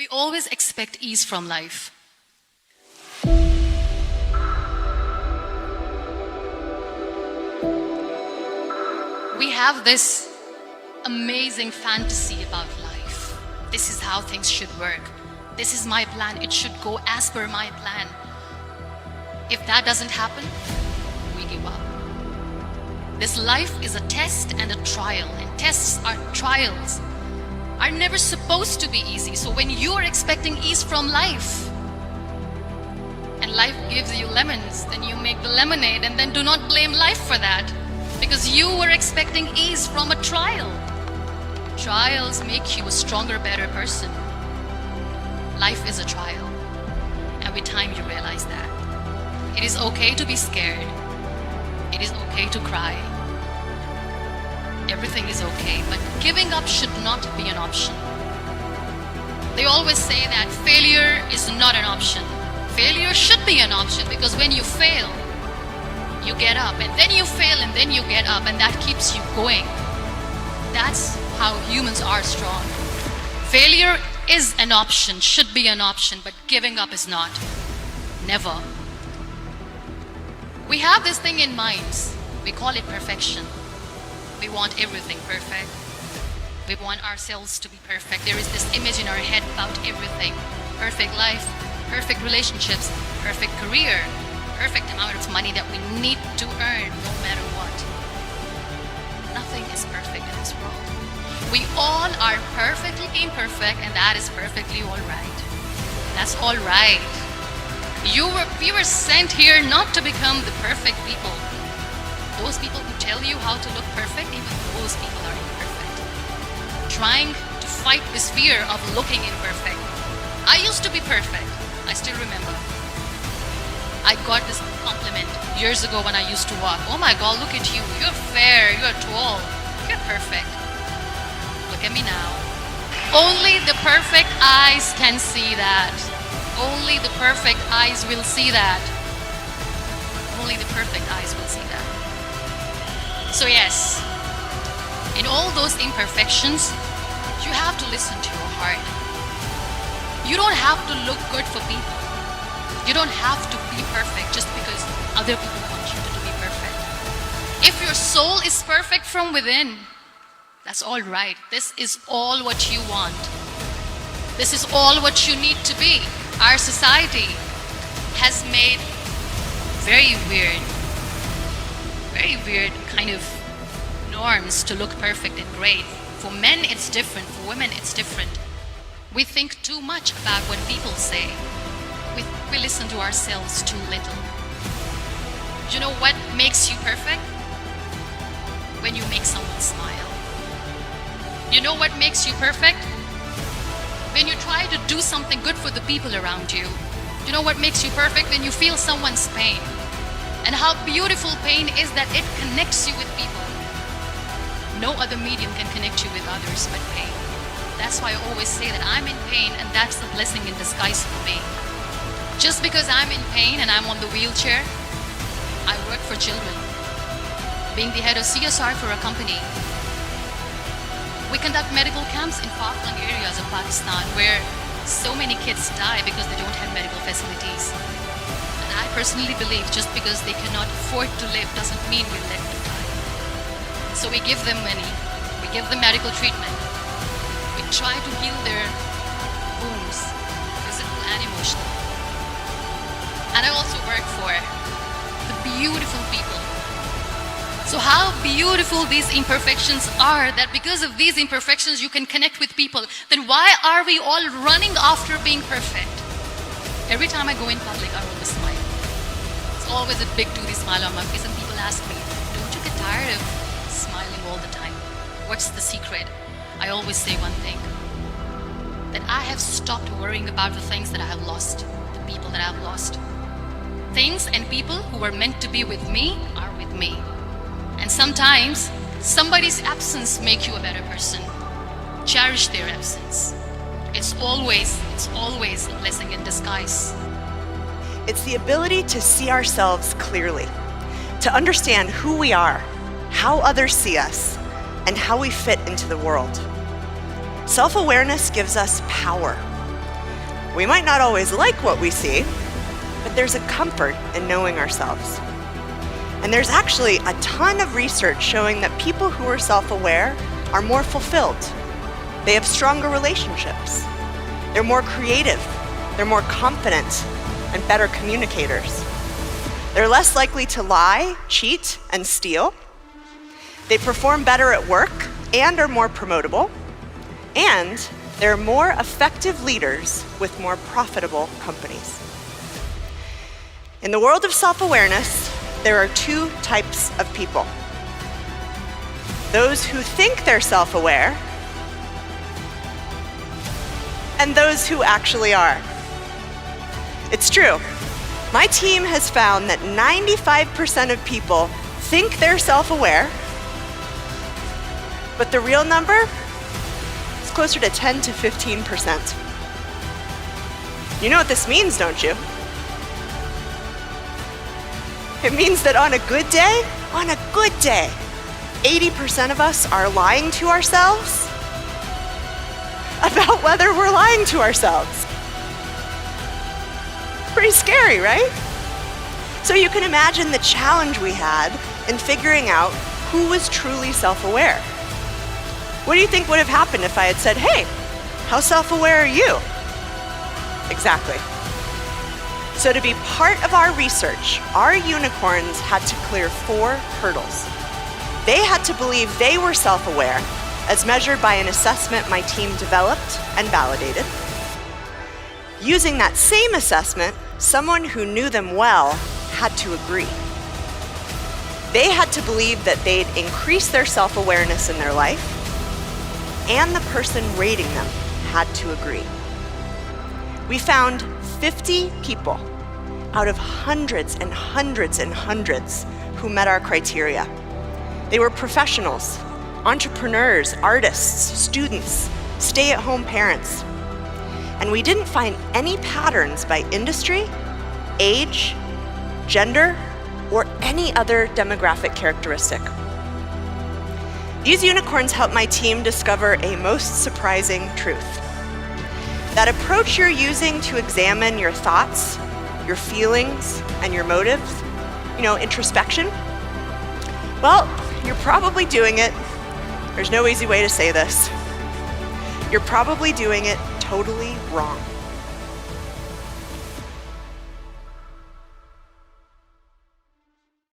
We always expect ease from life. We have this amazing fantasy about life. This is how things should work. This is my plan. It should go as per my plan. If that doesn't happen, we give up. This life is a test and a trial, and tests are trials are never supposed to be easy. So when you are expecting ease from life and life gives you lemons, then you make the lemonade, and then do not blame life for that, because you were expecting ease from a trial. Trials make you a stronger, better person. Life is a trial, and with time you realize that. It is okay to be scared. It is okay to cry. Everything is okay, but giving up should not be an option. They always say that failure is not an option. Failure should be an option, because when you fail, you get up, and then you fail, and then you get up, and that keeps you going. That's how humans are strong. Failure is an option, should be an option, but giving up is not. Never. We have this thing in minds. We call it perfection. We want everything perfect. We want ourselves to be perfect. There is this image in our head about everything. Perfect life, perfect relationships, perfect career, perfect amount of money that we need to earn no matter what. Nothing is perfect in this world. We all are perfectly imperfect, and that is perfectly all right. That's all right. We were sent here not to become the perfect people. Those people who tell you how to look perfect, even those people are imperfect. Trying to fight this fear of looking imperfect. I used to be perfect. I still remember. I got this compliment years ago when I used to walk. Oh my God, look at you. You're fair, you're tall, you're perfect. Look at me now. Only the perfect eyes can see that. Only the perfect eyes will see that. Only the perfect eyes will see that. So yes, in all those imperfections, you have to listen to your heart. You don't have to look good for people. You don't have to be perfect just because other people want you to be perfect. If your soul is perfect from within, that's all right. This is all what you want. This is all what you need to be. Our society has made very weird kind of norms to look perfect and great. For men, it's different. For women, it's different. We think too much about what people say. We listen to ourselves too little. You know what makes you perfect? When you make someone smile. You know what makes you perfect? When you try to do something good for the people around you. You know what makes you perfect? When you feel someone's pain. And how beautiful pain is that it connects you with people. No other medium can connect you with others but pain. That's why I always say that I'm in pain, and that's a blessing in disguise for me. Just because I'm in pain and I'm on the wheelchair, I work for children. Being the head of CSR for a company, we conduct medical camps in far-flung areas of Pakistan where so many kids die because they don't have medical facilities. And I personally believe just because they cannot afford to live doesn't mean we let them die. So we give them money, we give them medical treatment, we try to heal their wounds, physical and emotional. And I also work for the beautiful people. So how beautiful these imperfections are, that because of these imperfections you can connect with people. Then why are we all running after being perfect? Every time I go in public, I always smile. It's always a big toothy smile on my face, and people ask me, don't you get tired of smiling all the time? What's the secret? I always say one thing, that I have stopped worrying about the things that I have lost, the people that I have lost. Things and people who were meant to be with me are with me. And sometimes somebody's absence makes you a better person. Cherish their absence. It's always a blessing in disguise. It's the ability to see ourselves clearly, to understand who we are, how others see us, and how we fit into the world. Self-awareness gives us power. We might not always like what we see, but there's a comfort in knowing ourselves. And there's actually a ton of research showing that people who are self-aware are more fulfilled. They have stronger relationships. They're more creative. They're more confident and better communicators. They're less likely to lie, cheat, and steal. They perform better at work and are more promotable. And they're more effective leaders with more profitable companies. In the world of self-awareness, there are two types of people. Those who think they're self-aware and those who actually are. It's true. My team has found that 95% of people think they're self-aware, but the real number is closer to 10 to 15%. You know what this means, don't you? It means that on a good day, 80% of us are lying to ourselves about whether we're lying to ourselves. Pretty scary, right? So you can imagine the challenge we had in figuring out who was truly self-aware. What do you think would have happened if I had said, hey, how self-aware are you? Exactly. So to be part of our research, our unicorns had to clear 4 hurdles. They had to believe they were self-aware, as measured by an assessment my team developed and validated. Using that same assessment, someone who knew them well had to agree. They had to believe that they'd increase their self-awareness in their life, and the person rating them had to agree. We found 50 people out of hundreds and hundreds and hundreds who met our criteria. They were professionals, entrepreneurs, artists, students, stay-at-home parents. And we didn't find any patterns by industry, age, gender, or any other demographic characteristic. These unicorns helped my team discover a most surprising truth. That approach you're using to examine your thoughts, your feelings, and your motives, introspection, well, you're probably doing it. There's no easy way to say this. You're probably doing it totally wrong.